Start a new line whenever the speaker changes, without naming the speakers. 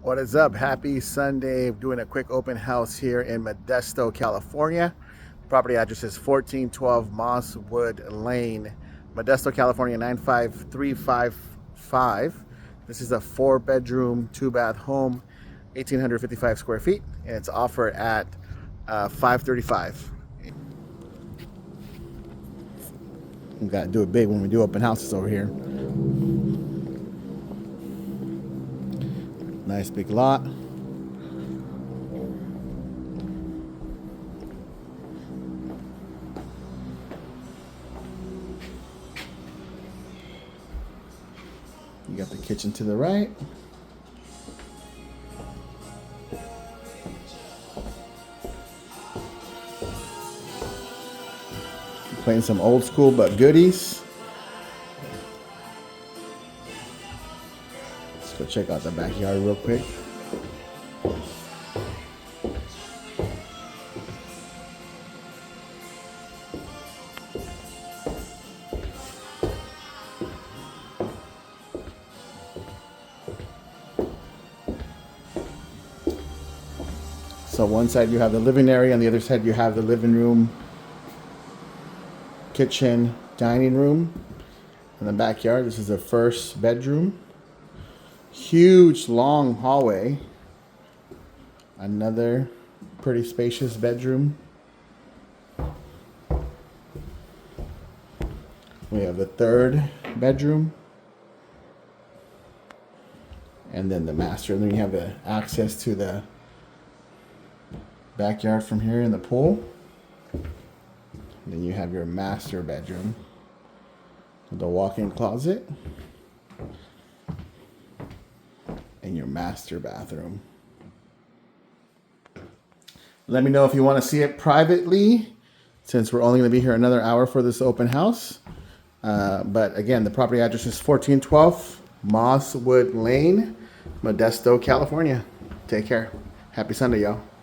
What is up? Happy Sunday. Doing a quick open house here in Modesto, California. Property address is 1412 Mosswood Lane, Modesto, California 95355. This is a 4-bedroom, 2-bath home, 1,855 square feet, and it's offered at $535. We gotta do it big when we do open houses over here. Nice big lot. You got the kitchen to the right. Playing some old school but goodies. Let's go check out the backyard real quick. So one side you have the living area, on the other side you have the living room, kitchen, dining room. In the backyard, this is the first bedroom. Huge long hallway. Another pretty spacious bedroom. We have the third bedroom. And then the master. And then you have the access to the backyard from here in the pool. And then you have your master bedroom with the walk-in closet and your master bathroom. Let me know if you want to see it privately, since we're only going to be here another hour for this open house. But again, the property address is 1412 Mosswood Lane, Modesto, California. Take care. Happy Sunday, y'all.